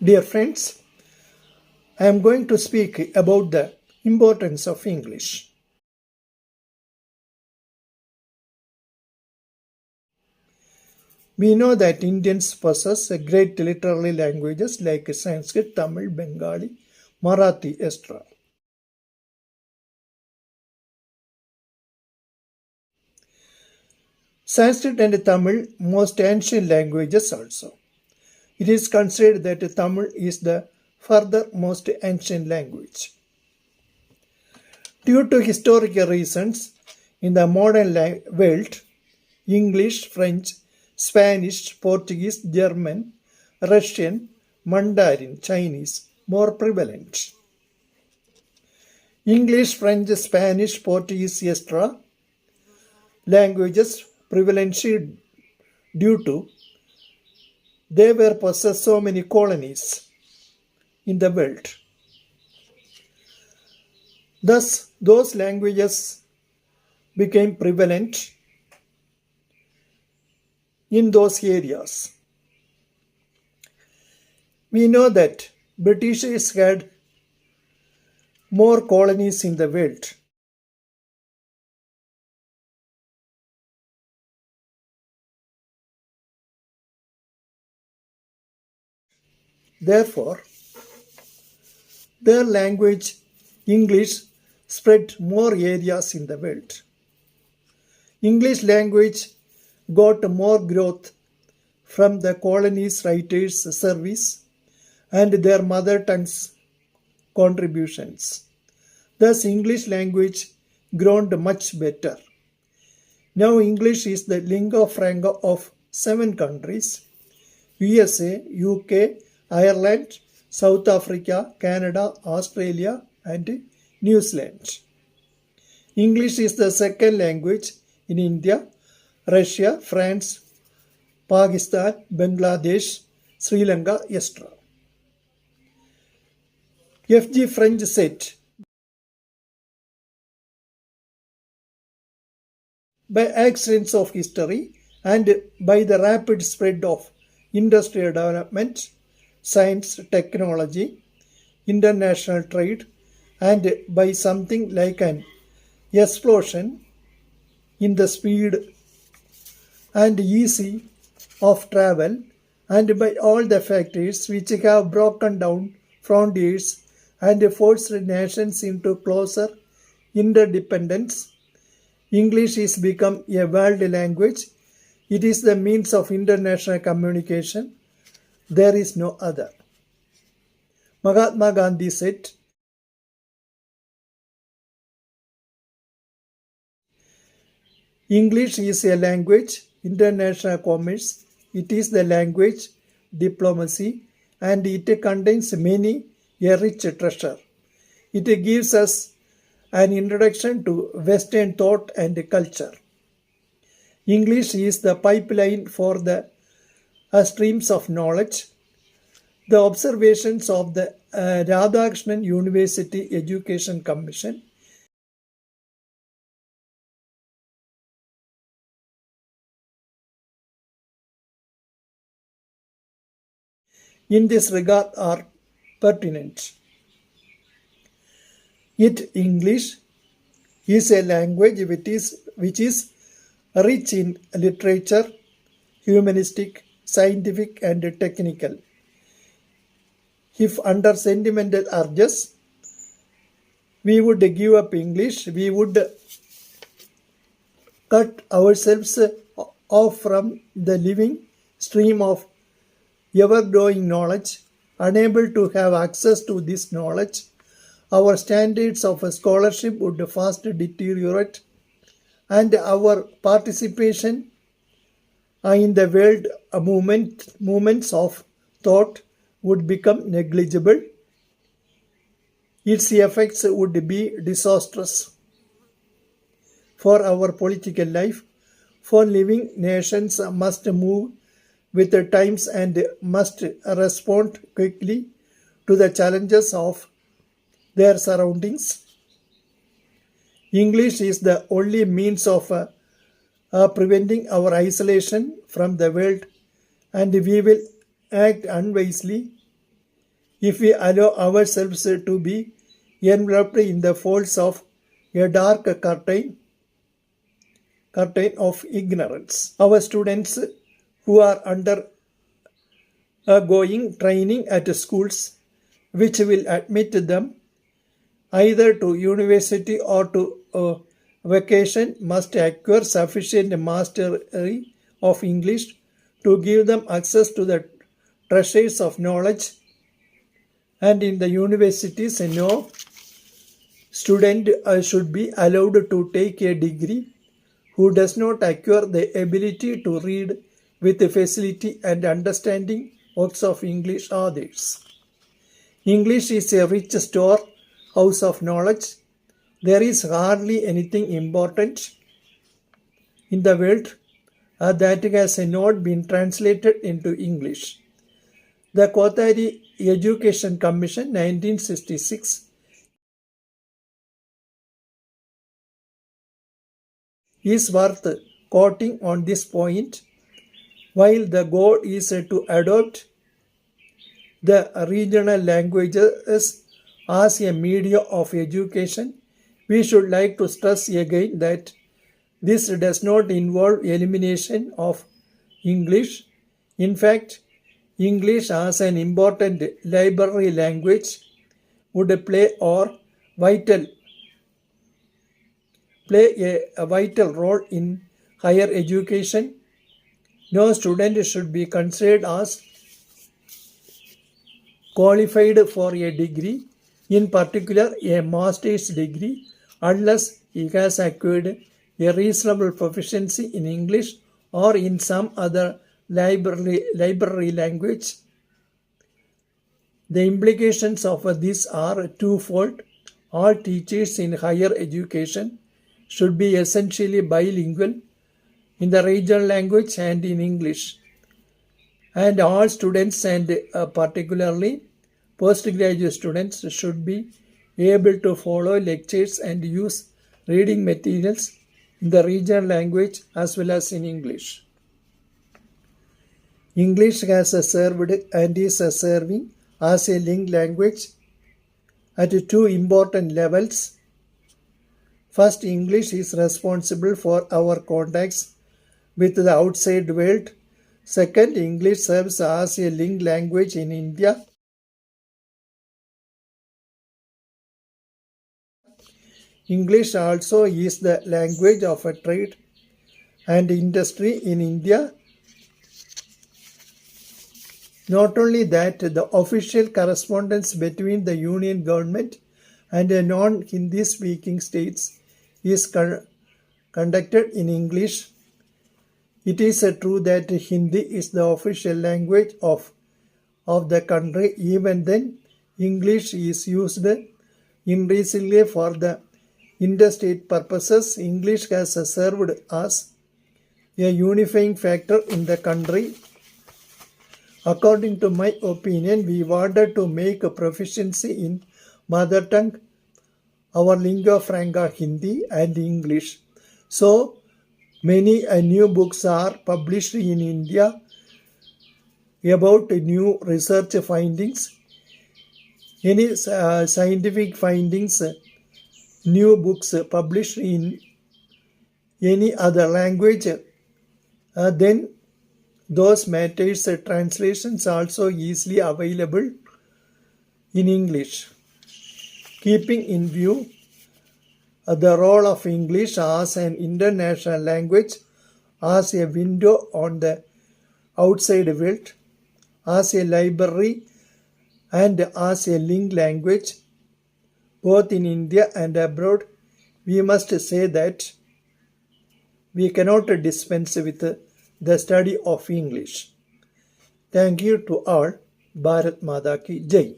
Dear friends, I am going to speak about the importance of English. We know that Indians possess great literary languages like Sanskrit, Tamil, Bengali, Marathi, etc. Sanskrit and Tamil, most ancient languages also. It is considered that Tamil is the furthermost ancient language. Due to historical reasons, in the modern world, English, French, Spanish, Portuguese, German, Russian, Mandarin, Chinese more prevalent. English, French, Spanish, Portuguese, etc. languages prevalent due to they were possessed so many colonies in the world. Thus, those languages became prevalent in those areas. We know that Britishers had more colonies in the world. Therefore, their language, English, spread more areas in the world. English language got more growth from the colonies' writers' service and their mother tongue's contributions. Thus, English language grown much better. Now, English is the lingua franca of 7 countries: USA, UK, Ireland, South Africa, Canada, Australia, and New Zealand. English is the second language in India, Russia, France, Pakistan, Bangladesh, Sri Lanka, etc. F.G. French said, by accidents of history and by the rapid spread of industrial development, science, technology, international trade, and by something like an explosion in the speed and ease of travel, and by all the factors which have broken down frontiers and forced nations into closer interdependence, English is become a world language. It is the means of international communication. There is no other. Mahatma Gandhi said, English is a language, international commerce. It is the language, diplomacy, and it contains many a rich treasure. It gives us an introduction to Western thought and culture. English is the pipeline for the streams of knowledge. The observations of the Radhakrishnan University Education Commission in this regard are pertinent. Yet English is a language which is rich in literature, humanistic, scientific, and technical. If under sentimental urges we would give up English, we would cut ourselves off from the living stream of ever-growing knowledge. Unable to have access to this knowledge, our standards of scholarship would fast deteriorate, and our participation in the world movements of thought would become negligible. Its effects would be disastrous for our political life, for living nations must move with the times and must respond quickly to the challenges of their surroundings. English is the only means of preventing our isolation from the world, and we will act unwisely if we allow ourselves to be enveloped in the folds of a dark curtain of ignorance. Our students who are undergoing training at schools which will admit them either to university or to vacation must acquire sufficient mastery of English to give them access to the treasures of knowledge. And in the universities, no student should be allowed to take a degree who does not acquire the ability to read with facility and understanding works of English authors. English is a rich storehouse of knowledge. There is hardly anything important in the world that has not been translated into English. The Kothari Education Commission 1966 is worth quoting on this point. While the goal is to adopt the regional languages as a medium of education, we should like to stress again that this does not involve elimination of English. In fact, English as an important library language would play a vital role in higher education. No student should be considered as qualified for a degree, in particular a master's degree, unless he has acquired a reasonable proficiency in English or in some other library language. The implications of this are twofold. All teachers in higher education should be essentially bilingual in the regional language and in English. And all students, and particularly postgraduate students, should be able to follow lectures and use reading materials in the regional language as well as in English. English has served and is serving as a link language at two important levels. First, English is responsible for our contacts with the outside world. Second, English serves as a link language in India. English also is the language of a trade and industry in India. Not only that, the official correspondence between the Union government and non-Hindi speaking states is conducted in English. It is true that Hindi is the official language of the country. Even then, English is used increasingly for the interstate purposes. English has served as a unifying factor in the country. According to my opinion, we wanted to make a proficiency in mother tongue, our lingua franca Hindi and English. So many new books are published in India about new research findings, any scientific findings, new books published in any other language, then those matters translations also easily available in English. Keeping in view the role of English as an international language, as a window on the outside world, as a library and as a link language, both in India and abroad, we must say that we cannot dispense with the study of English. Thank you to all. Bharat Mata Ki Jai.